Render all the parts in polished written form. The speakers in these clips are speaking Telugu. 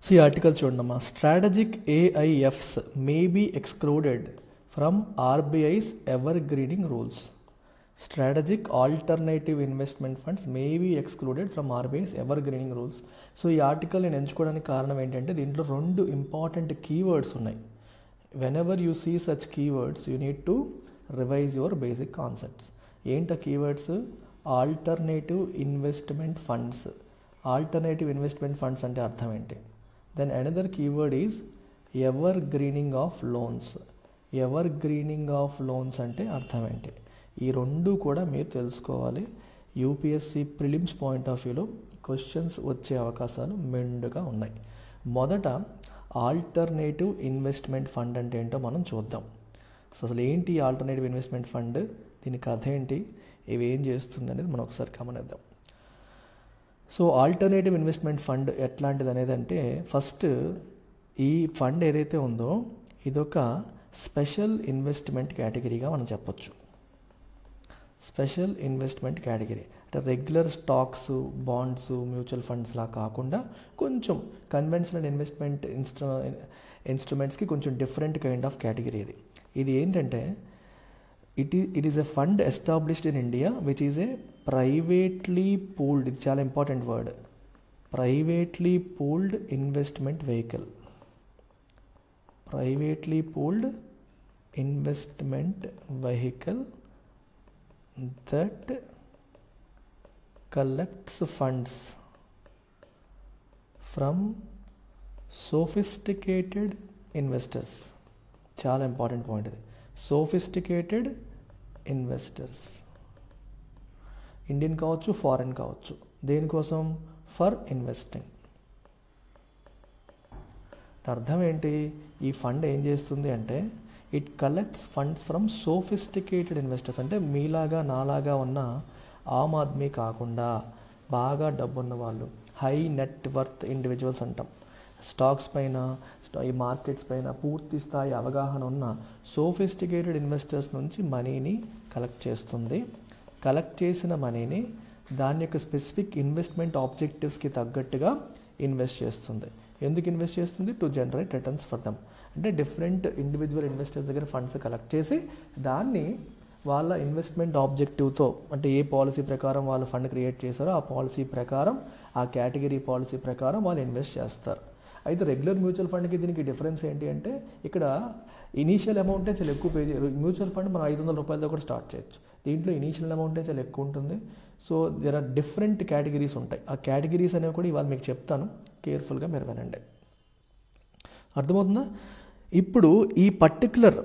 సో ఈ ఆర్టికల్ చూడమ్మా, strategic AIFs may be excluded from RBI's evergreening rules. Strategic alternative investment funds may be excluded from RBI's evergreening rules. So ఈ ఆర్టికల్ నేను ఎంచుకోవడానికి కారణం ఏంటంటే దీంట్లో 2 ఇంపార్టెంట్ కీవర్డ్స్ ఉన్నాయి. Whenever you see such keywords you need to revise your basic concepts. ఏంట keywords? Alternative investment funds. Alternative investment funds అంటే అర్థం ఏంటి? Then another keyword is evergreening of loans. Ever greening of loans అంటే అర్థం ఏంటి? ఈ 2 కూడా మీరు తెలుసుకోవాలి. యూపీఎస్సీ ప్రిలిమ్స్ పాయింట్ ఆఫ్ వ్యూలో క్వశ్చన్స్ వచ్చే అవకాశాలు మెండుగా ఉన్నాయి. మొదట ఆల్టర్నేటివ్ ఇన్వెస్ట్మెంట్ ఫండ్ అంటే ఏంటో మనం చూద్దాం. సో అసలు ఏంటి ఆల్టర్నేటివ్ ఇన్వెస్ట్మెంట్ ఫండ్, దీని కథ ఏంటి, ఇవి ఏం చేస్తుంది అనేది మనం ఒకసారి గమనిద్దాం. సో ఆల్టర్నేటివ్ ఇన్వెస్ట్మెంట్ ఫండ్ ఎట్లాంటిది అనేది అంటే, ఫస్ట్ ఈ ఫండ్ ఏదైతే ఉందో ఇదొక స్పెషల్ ఇన్వెస్ట్మెంట్ కేటగిరీగా మనం చెప్పొచ్చు. స్పెషల్ ఇన్వెస్ట్మెంట్ కేటగిరీ అంటే రెగ్యులర్ స్టాక్స్, బాండ్స్, మ్యూచువల్ ఫండ్స్లా కాకుండా కొంచెం కన్వెన్షనల్ ఇన్వెస్ట్మెంట్ ఇన్స్ట్రుమెంట్స్కి కొంచెం డిఫరెంట్ కైండ్ ఆఫ్ కేటగిరీ ఇది. ఇది ఏంటంటే it is a fund established in India which is a privately pooled, ఇది చాలా important word, privately pooled investment vehicle. Privately pooled investment vehicle that collects funds from sophisticated investors. చాలా ఇంపార్టెంట్ పాయింట్ ఇది, సోఫిస్టికేటెడ్ ఇన్వెస్టర్స్. ఇండియన్ కావచ్చు, ఫారెన్ కావచ్చు. దేనికోసం? For investing. అర్థం ఏంటి? ఈ ఫండ్ ఏం చేస్తుంది అంటే it collects funds from sophisticated investors. అంటే మీలాగా నాలాగా ఉన్న ఆమ్ ఆద్మీ కాకుండా బాగా డబ్బున్న వాళ్ళు, హై నెట్ వర్త్ ఇండివిజువల్స్ అంటాం. స్టాక్స్ పైన, ఈ మార్కెట్స్ పైన పూర్తి స్థాయి అవగాహన ఉన్న సోఫిస్టికేటెడ్ ఇన్వెస్టర్స్ నుంచి మనీని కలెక్ట్ చేస్తుంది. కలెక్ట్ చేసిన మనీని దాని యొక్క స్పెసిఫిక్ ఇన్వెస్ట్మెంట్ ఆబ్జెక్టివ్స్కి తగ్గట్టుగా ఇన్వెస్ట్ చేస్తుంది. ఎందుకు ఇన్వెస్ట్ చేస్తుంది? To generate returns for them. అంటే డిఫరెంట్ ఇండివిజువల్ ఇన్వెస్టర్స్ దగ్గర ఫండ్స్ కలెక్ట్ చేసి దాన్ని వాళ్ళ ఇన్వెస్ట్మెంట్ ఆబ్జెక్టివ్తో, అంటే ఏ పాలసీ ప్రకారం వాళ్ళు ఫండ్ క్రియేట్ చేశారో ఆ పాలసీ ప్రకారం, ఆ కేటగిరీ పాలసీ ప్రకారం వాళ్ళు ఇన్వెస్ట్ చేస్తారు. అయితే రెగ్యులర్ మ్యూచువల్ ఫండ్కి దీనికి డిఫరెన్స్ ఏంటి అంటే, ఇక్కడ ఇనీషియల్ అమౌంటే చాలా ఎక్కువ పే చేయాలి. మ్యూచువల్ ఫండ్ మనం 500 రూపాయలతో కూడా స్టార్ట్ చేయొచ్చు. దీంట్లో ఇనీషియల్ అమౌంటే చాలా ఎక్కువ ఉంటుంది. So there are different categories ఉంటాయి. ఆ కేటగిరీస్ అనేవి కూడా ఇవాళ మీకు చెప్తాను, కేర్ఫుల్గా మీరు వినండి. అర్థమవుతుందా? ఇప్పుడు ఈ పర్టికులర్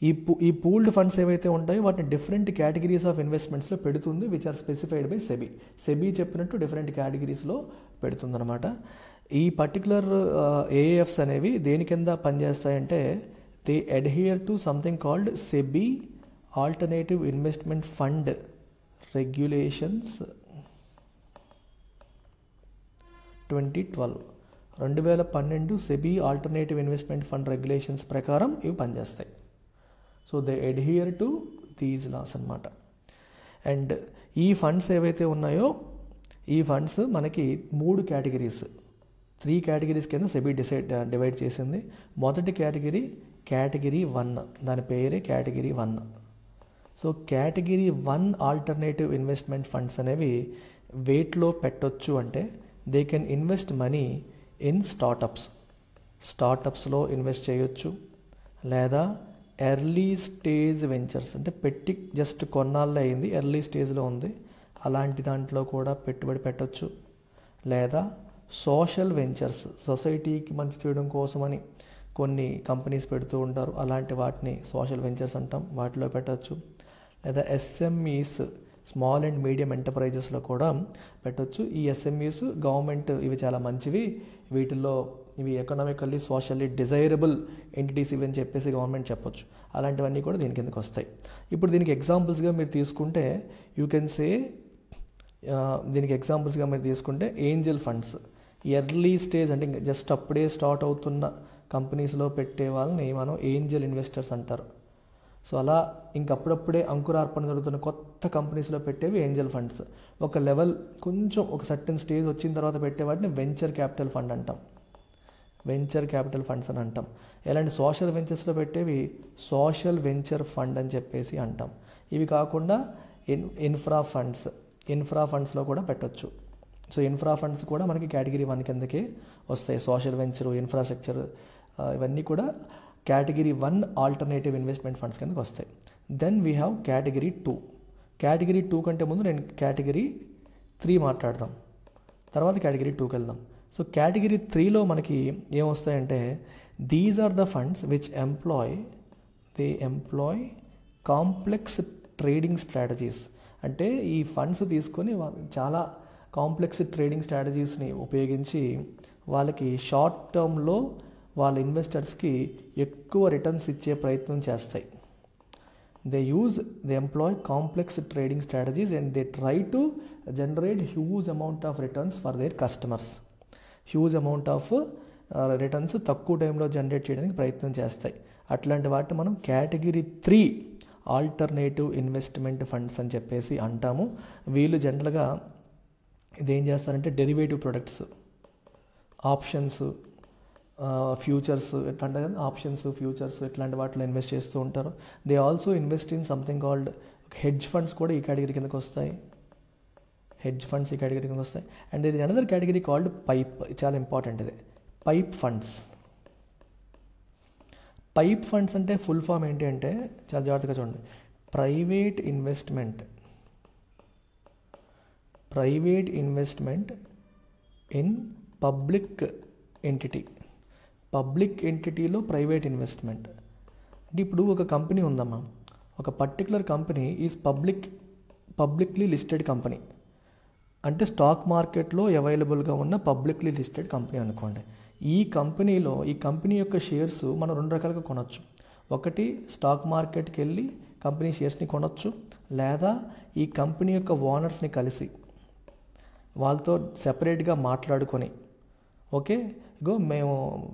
ఈ పూల్డ్ ఫండ్స్ ఏవైతే ఉంటాయో వాటిని డిఫరెంట్ కేటగిరీస్ ఆఫ్ ఇన్వెస్ట్మెంట్స్లో పెడుతుంది, which are specified by SEBI. SEBI చెప్పినట్టు డిఫరెంట్ కేటగిరీస్లో పెడుతుందన్నమాట. ఈ పర్టికులర్ ఏఎఫ్స్ అనేవి దేని కింద పనిచేస్తాయంటే, they adhere to something called SEBI alternative investment fund regulations 2012. 2012 SEBI alternative investment fund regulations ప్రకారం ఇవి పనిచేస్తాయి. So they adhere to these laws అన్నమాట. అండ్ ఈ ఫండ్స్ ఏవైతే ఉన్నాయో ఈ ఫండ్స్ మనకి 3 కేటగిరీస్, 3 కేటగిరీస్ కింద సెబీ డివైడ్ చేసింది. మొదటి కేటగిరీ 1, దాని పేరే category 1. So category 1 alternative investment funds అనేవి వేట్లో పెట్టొచ్చు అంటే they can invest money in స్టార్టప్స్లో ఇన్వెస్ట్ చేయొచ్చు, లేదా ఎర్లీ స్టేజ్ వెంచర్స్, అంటే పెట్టి జస్ట్ కొన్నాళ్ళు అయింది, ఎర్లీ స్టేజ్లో ఉంది, అలాంటి దాంట్లో కూడా పెట్టుబడి పెట్టొచ్చు, లేదా సోషల్ వెంచర్స్, సొసైటీకి మంచి చేయడం కోసమని కొన్ని కంపెనీస్ పెడుతూ ఉంటారు, అలాంటి వాటిని సోషల్ వెంచర్స్ అంటాం, వాటిలో పెట్టచ్చు, లేదా ఎస్ఎంఈస్, స్మాల్ అండ్ మీడియం ఎంటర్ప్రైజెస్లో కూడా పెట్టవచ్చు. ఈ ఎస్ఎంఈస్ గవర్నమెంట్ ఇవి చాలా మంచివి, వీటిల్లో ఇవి ఎకనామికల్లీ సోషల్లీ డిజైరబుల్ ఎంటిటీస్ ఇవి అని చెప్పేసి గవర్నమెంట్ చెప్పొచ్చు. అలాంటివన్నీ కూడా దీని కిందకి వస్తాయి. ఇప్పుడు దీనికి ఎగ్జాంపుల్స్గా మీరు తీసుకుంటే ఏంజల్ ఫండ్స్, ఎర్లీ స్టేజ్ అంటే ఇంకా జస్ట్ అప్పుడే స్టార్ట్ అవుతున్న కంపెనీస్లో పెట్టే వాళ్ళని మనం ఏంజల్ ఇన్వెస్టర్స్ అంటారు. సో అలా ఇంకప్పుడప్పుడే అంకురార్పణ జరుగుతున్న కొత్త కంపెనీస్లో పెట్టేవి ఏంజల్ ఫండ్స్. ఒక లెవెల్ కొంచెం ఒక సర్టెన్ స్టేజ్ వచ్చిన తర్వాత పెట్టే వాటిని వెంచర్ క్యాపిటల్ ఫండ్ అంటాం. వెంచర్ క్యాపిటల్ ఫండ్స్ అని అంటాం. ఎలాంటి సోషల్ వెంచర్స్లో పెట్టేవి సోషల్ వెంచర్ ఫండ్ అని చెప్పేసి అంటాం. ఇవి కాకుండా ఇన్ఫ్రా ఫండ్స్లో కూడా పెట్టవచ్చు. సో ఇన్ఫ్రా ఫండ్స్ కూడా మనకి కేటగిరీ 1 కిందకే వస్తాయి. సోషల్ వెంచరు, ఇన్ఫ్రాస్ట్రక్చర్ ఇవన్నీ కూడా కేటగిరీ 1 ఆల్టర్నేటివ్ ఇన్వెస్ట్మెంట్ ఫండ్స్ కిందకి వస్తాయి. Then we have category 2. Category 2 కంటే ముందు నేను కేటగిరీ 3 మాట్లాడదాం, తర్వాత కేటగిరీ 2కి వెళ్దాం. సో కేటగిరీ 3లో మనకి ఏమొస్తాయంటే these are the funds which employ complex trading strategies. అంటే ఈ ఫండ్స్ తీసుకొని చాలా కాంప్లెక్స్ ట్రేడింగ్ స్ట్రాటజీస్ని ఉపయోగించి వాళ్ళకి షార్ట్ టర్మ్లో వాళ్ళ ఇన్వెస్టర్స్కి ఎక్కువ రిటర్న్స్ ఇచ్చే ప్రయత్నం చేస్తాయి. they employ complex trading strategies and they try to generate huge amount of returns for their customers. Huge amount of returns తక్కువ టైంలో జనరేట్ చేయడానికి ప్రయత్నం చేస్తాయి. అట్లాంటి వాటిని మనం కేటగిరీ 3 ఆల్టర్నేటివ్ ఇన్వెస్ట్మెంట్ ఫండ్స్ అని చెప్పేసి అంటాము. వీళ్ళు జనరల్గా ఇదేం చేస్తారంటే డెరివేటివ్ ప్రొడక్ట్స్, ఆప్షన్స్, ఫ్యూచర్స్ ఎట్లాంటి ఫ్యూచర్స్ ఇట్లాంటి వాటిలో ఇన్వెస్ట్ చేస్తూ ఉంటారు. They also invest in something called hedge funds కూడా ఈ కేటగిరీ కిందకి వస్తాయి. హెడ్జ్ ఫండ్స్ ఈ కేటగిరీ కిందకి వస్తాయి. అండ్ ఇది అనదర్ కేటగిరీ కాల్డ్ పైప్. చాలా ఇంపార్టెంట్ ఇది, పైప్ ఫండ్స్. పైప్ ఫండ్స్ అంటే ఫుల్ ఫామ్ ఏంటి అంటే చాలా జాగ్రత్తగా చూడండి. ప్రైవేట్ ఇన్వెస్ట్మెంట్ ఇన్ పబ్లిక్ ఎంటిటీలో ప్రైవేట్ ఇన్వెస్ట్మెంట్. అంటే ఇప్పుడు ఒక కంపెనీ ఉందమ్మా, ఒక particular company is publicly listed company. అంటే స్టాక్ మార్కెట్లో అవైలబుల్గా ఉన్న పబ్లిక్లీ లిస్టెడ్ కంపెనీ అనుకోండి. ఈ కంపెనీ యొక్క షేర్స్ మనం 2 రకాలుగా కొనవచ్చు. ఒకటి స్టాక్ మార్కెట్కి వెళ్ళి కంపెనీ షేర్స్ని కొనవచ్చు, లేదా ఈ కంపెనీ యొక్క ఓనర్స్ని కలిసి వాళ్ళతో సెపరేట్గా మాట్లాడుకొని ఓకే ఇగో మేము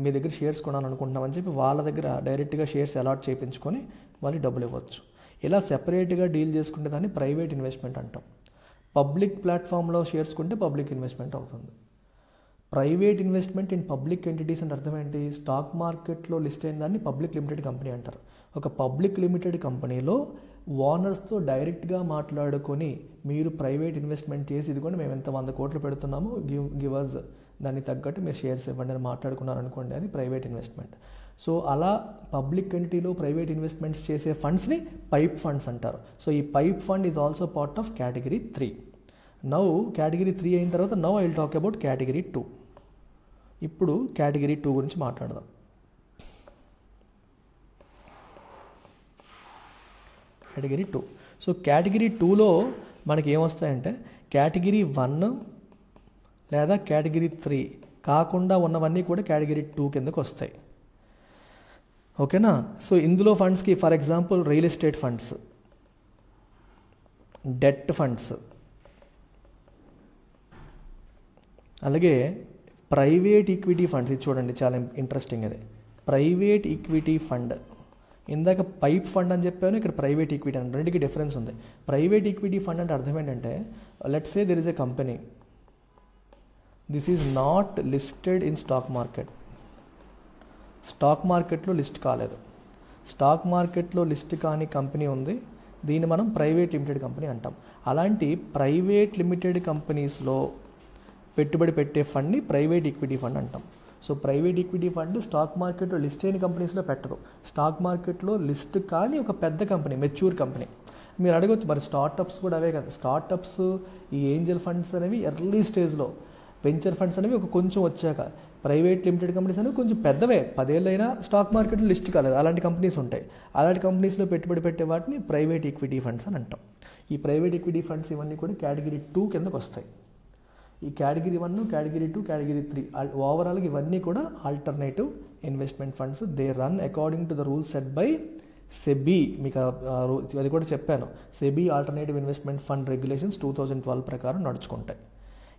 మీ దగ్గర షేర్స్ కొనాలనుకుంటున్నామని చెప్పి వాళ్ళ దగ్గర డైరెక్ట్గా షేర్స్ అలాట్ చేయించుకొని వాళ్ళకి డబ్బులు ఇవ్వచ్చు. ఇలా సెపరేట్గా డీల్ చేసుకుంటే దాన్ని ప్రైవేట్ ఇన్వెస్ట్మెంట్ అంటాం. పబ్లిక్ ప్లాట్ఫామ్లో షేర్స్ కొంటే పబ్లిక్ ఇన్వెస్ట్మెంట్ అవుతుంది. Private investment in public entities అంటే అర్థం ఏంటి? స్టాక్ మార్కెట్లో లిస్ట్ అయిన దాన్ని పబ్లిక్ లిమిటెడ్ కంపెనీ అంటారు. ఒక పబ్లిక్ లిమిటెడ్ కంపెనీలో ఓనర్స్తో డైరెక్ట్గా మాట్లాడుకొని మీరు ప్రైవేట్ ఇన్వెస్ట్మెంట్ చేసి ఇదిగోండి మేము ఎంత 100 కోట్లు పెడుతున్నాము, గివ్ అస్ దానికి తగ్గట్టు మీరు షేర్స్ ఇవ్వండి అని మాట్లాడుకున్నారు అనుకోండి, అది ప్రైవేట్ ఇన్వెస్ట్మెంట్. సో అలా పబ్లిక్ ఎంటిటీలో ప్రైవేట్ ఇన్వెస్ట్మెంట్స్ చేసే ఫండ్స్ని పైప్ ఫండ్స్ అంటారు. సో ఈ pipe fund is also part of category 3. Now category 3 అయిన తర్వాత now I will talk about category 2. ఇప్పుడు కేటగిరీ 2 గురించి మాట్లాడదాం. కేటగిరీ 2. సో కేటగిరీ 2లో మనకి ఏమొస్తాయంటే కేటగిరీ 1 లేదా కేటగిరీ 3 కాకుండా ఉన్నవన్నీ కూడా కేటగిరీ 2 కిందకు వస్తాయి. ఓకేనా? సో ఇందులో ఫండ్స్కి for example real estate funds, debt funds, అలాగే ప్రైవేట్ ఈక్విటీ ఫండ్స్. ఇది చూడండి చాలా ఇంట్రెస్టింగ్. అది ప్రైవేట్ ఈక్విటీ ఫండ్. ఇందాక పైప్ ఫండ్ అని చెప్పాను, ఇక్కడ ప్రైవేట్ ఈక్విటీ అని. రెండుకి డిఫరెన్స్ ఉంది. ప్రైవేట్ ఈక్విటీ ఫండ్ అంటే అర్థం ఏంటంటే let's say there is a company, this is not listed in stock market. Stock మార్కెట్లో లిస్ట్ కాలేదు. స్టాక్ మార్కెట్లో లిస్ట్ కాని కంపెనీ ఉంది, దీన్ని మనం ప్రైవేట్ లిమిటెడ్ కంపెనీ అంటాం. అలాంటి ప్రైవేట్ లిమిటెడ్ కంపెనీస్లో పెట్టుబడి పెట్టే ఫండ్ని ప్రైవేట్ ఈక్విటీ ఫండ్ అంటాం. So private equity fund stock మార్కెట్లో లిస్ట్ అయిన కంపెనీస్లో పెట్టదు. స్టాక్ మార్కెట్లో లిస్ట్ కానీ ఒక పెద్ద కంపెనీ, మెచ్యూర్ కంపెనీ. మీరు అడగవచ్చు మరి స్టార్టప్స్ కూడా అవే కదా. స్టార్టప్స్, ఈ ఏంజల్ ఫండ్స్ అనేవి ఎర్లీ స్టేజ్లో, వెంచర్ ఫండ్స్ అనేవి ఒక కొంచెం వచ్చాక, ప్రైవేట్ లిమిటెడ్ కంపెనీస్ అనేవి కొంచెం పెద్దవే, 10 ఏళ్ళైనా స్టాక్ మార్కెట్లో లిస్ట్ కాలేదు, అలాంటి కంపెనీస్ ఉంటాయి. అలాంటి కంపెనీస్లో పెట్టుబడి పెట్టే వాటిని ప్రైవేట్ ఈక్విటీ ఫండ్స్ అని అంటాం. ఈ ప్రైవేట్ ఈక్విటీ ఫండ్స్ ఇవన్నీ కూడా కేటగిరీ 2 కిందకు వస్తాయి. ఈ కేటగిరీ 1, కేటగిరీ 2, కేటగిరీ 3 ఓవరాల్గా ఇవన్నీ కూడా alternative investment funds. They run according to the rules set by SEBI. మీకు అది కూడా చెప్పాను, SEBI alternative investment fund regulations 2012 ప్రకారం నడుచుకుంటాయి.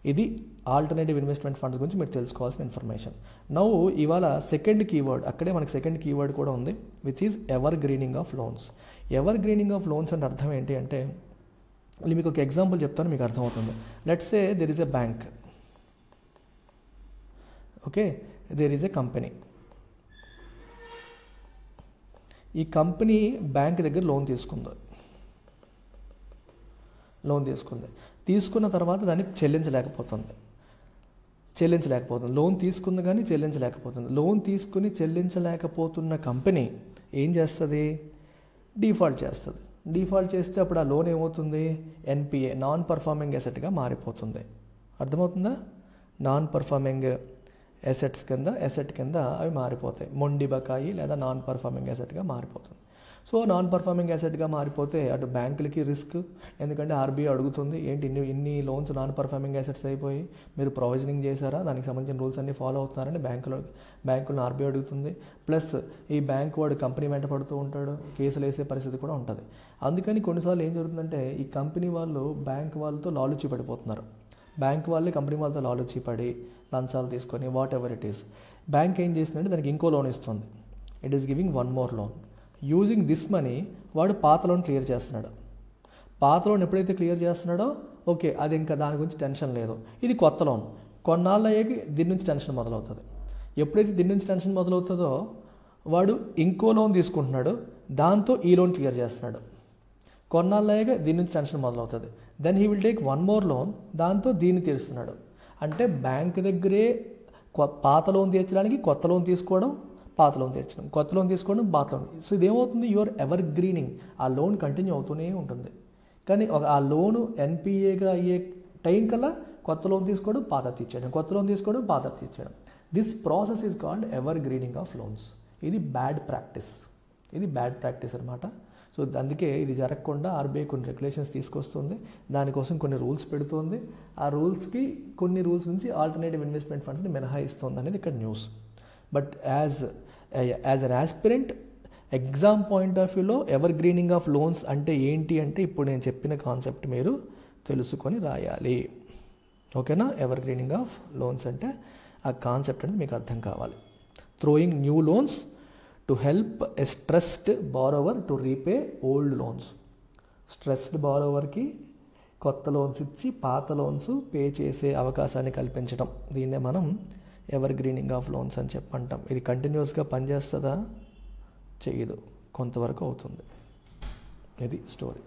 ఇది ఆల్టర్నేటివ్ ఇన్వెస్ట్మెంట్ ఫండ్స్ గురించి మీరు తెలుసుకోవాల్సిన ఇన్ఫర్మేషన్. నౌ ఇవాళ సెకండ్ కీవర్డ్, అక్కడే మనకి సెకండ్ కీవర్డ్ కూడా ఉంది, which is evergreening of loans. Ever greening of loans అంటే అర్థం ఏంటి అంటే, మీకు ఒక ఎగ్జాంపుల్ చెప్తాను, మీకు అర్థమవుతుంది. Let's say there is a bank. Okay, there is a company. ఈ కంపెనీ బ్యాంక్ దగ్గర లోన్ తీసుకుంది. తీసుకున్న తర్వాత దాన్ని చెల్లించలేకపోతుంది. లోన్ తీసుకుంది కానీ చెల్లించలేకపోతుంది. లోన్ తీసుకుని చెల్లించలేకపోతున్న కంపెనీ ఏం చేస్తుంది? డిఫాల్ట్ చేస్తుంది. డిఫాల్ట్ చేస్తే అప్పుడు ఆ లోన్ ఏమవుతుంది? ఎన్పిఏ, నాన్ పర్ఫార్మింగ్ అసెట్గా మారిపోతుంది. అర్థమవుతుందా? నాన్ పర్ఫార్మింగ్ అసెట్ కింద అవి మారిపోతాయి. మొండి బకాయి లేదా నాన్ పర్ఫార్మింగ్ అసెట్గా మారిపోతుంది. సో నాన్ పర్ఫార్మింగ్ అసెట్గా మారిపోతే అటు బ్యాంకులకి రిస్క్, ఎందుకంటే ఆర్బీఐ అడుగుతుంది, ఏంటి ఇన్ని లోన్స్ నాన్ పర్ఫార్మింగ్ అసెట్స్ అయిపోయి మీరు ప్రొవిజనింగ్ చేశారా, దానికి సంబంధించిన రూల్స్ అన్నీ ఫాలో అవుతున్నారని బ్యాంకులను ఆర్బీఐ అడుగుతుంది. ప్లస్ ఈ బ్యాంక్ వాడు కంపెనీ వెంట పడుతూ ఉంటాడు, కేసులు వేసే పరిస్థితి కూడా ఉంటుంది. అందుకని కొన్నిసార్లు ఏం జరుగుతుందంటే ఈ కంపెనీ వాళ్ళు బ్యాంక్ వాళ్ళతో లాలుచి పడిపోతున్నారు. బ్యాంక్ వాళ్ళే కంపెనీ వాళ్ళతో లాలుచి పడి లంచాలు తీసుకొని what ever it is, bank ఏం చేసిందంటే దానికి ఇంకో లోన్ ఇస్తుంది. It is giving one more loan. Using this money వాడు పాత లోన్ క్లియర్ చేస్తున్నాడు. పాత లోన్ ఎప్పుడైతే క్లియర్ చేస్తున్నాడో ఓకే, అది ఇంకా దాని గురించి టెన్షన్ లేదు. ఇది కొత్త లోన్. కొన్నాళ్ళు అయ్యాక దీని నుంచి టెన్షన్ మొదలవుతుంది. ఎప్పుడైతే దీని నుంచి టెన్షన్ మొదలవుతుందో వాడు ఇంకో లోన్ తీసుకుంటున్నాడు, దాంతో ఈ లోన్ క్లియర్ చేస్తున్నాడు. కొన్నాళ్ళు అయ్యాక దీని నుంచి టెన్షన్ మొదలవుతుంది. Then he will take one more loan, దాంతో దీన్ని తీరుస్తున్నాడు. అంటే బ్యాంక్ దగ్గరే పాత లోన్ తీర్చడానికి కొత్త లోన్ తీసుకోవడం, పాత లోన్ తీర్చడం, కొత్త లోన్ తీసుకోవడం, పాత లోన్. సో ఇదేమవుతుంది? Your evergreening. ఆ లోన్ కంటిన్యూ అవుతూనే ఉంటుంది. కానీ ఆ లోను ఎన్పిఏగా అయ్యే టైం కల్లా కొత్త లోన్ తీసుకోవడం, పాత తీర్చేయడం, కొత్త లోన్ తీసుకోవడం, పాత తీర్చేయడం. This process is called evergreening of loans. ఇది బ్యాడ్ ప్రాక్టీస్ అనమాట. సో అందుకే ఇది జరగకుండా ఆర్బీఐ కొన్ని రెగ్యులేషన్స్ తీసుకొస్తుంది, దానికోసం కొన్ని రూల్స్ పెడుతుంది. ఆ రూల్స్కి కొన్ని రూల్స్ నుంచి ఆల్టర్నేటివ్ ఇన్వెస్ట్మెంట్ ఫండ్స్ని మినహాయిస్తుంది అనేది ఇక్కడ news. But as an aspirant exam point of వ్యూలో ఎవర్ గ్రీనింగ్ ఆఫ్ లోన్స్ అంటే ఏంటి అంటే ఇప్పుడు నేను చెప్పిన కాన్సెప్ట్ మీరు తెలుసుకొని రాయాలి. ఓకేనా? ఎవర్ గ్రీనింగ్ ఆఫ్ లోన్స్ అంటే ఆ కాన్సెప్ట్ అనేది మీకు అర్థం కావాలి. Throwing new loans to help a stressed borrower to repay old loans. Stressed బారోవర్కి కొత్త లోన్స్ ఇచ్చి పాత లోన్స్ పే చేసే అవకాశాన్ని కల్పించడం, దీన్నే మనం ఎవర్ గ్రీనింగ్ ఆఫ్ లోన్స్ అని చెప్పంటాం. ఇది కంటిన్యూస్గా పనిచేస్తుందా? చేయదు, కొంతవరకు అవుతుంది. ఇది story.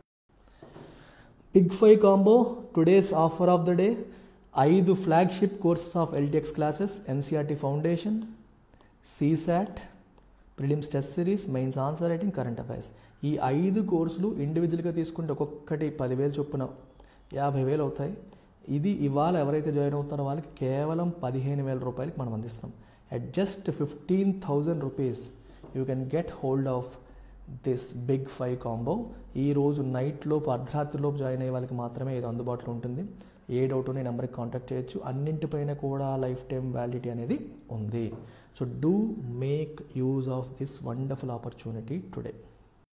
Big 5 combo today's offer of the day. 5 flagship courses of LTX classes, NCERT foundation, CSAT, prelims test series, mains answer writing, current affairs. ఈ 5 కోర్సులు ఇండివిజువల్గా తీసుకుంటే ఒక్కొక్కటి 10,000 చొప్పున 50,000 అవుతాయి. ఇది ఇవాళ ఎవరైతే జాయిన్ అవుతారో వాళ్ళకి కేవలం 15,000 రూపాయలకి మనం అందిస్తున్నాం. At just 15,000 rupees you can get hold of this big 5 combo. ఈరోజు నైట్లోపు, అర్ధరాత్రిలోపు జాయిన్ అయ్యే వాళ్ళకి మాత్రమే ఇది అందుబాటులో ఉంటుంది. ఏ డౌట్ ఉన్న నెంబర్కి కాంటాక్ట్ చేయొచ్చు. అన్నింటిపైన కూడా లైఫ్ టైం వ్యాలిడిటీ అనేది ఉంది. So do make use of this wonderful opportunity today.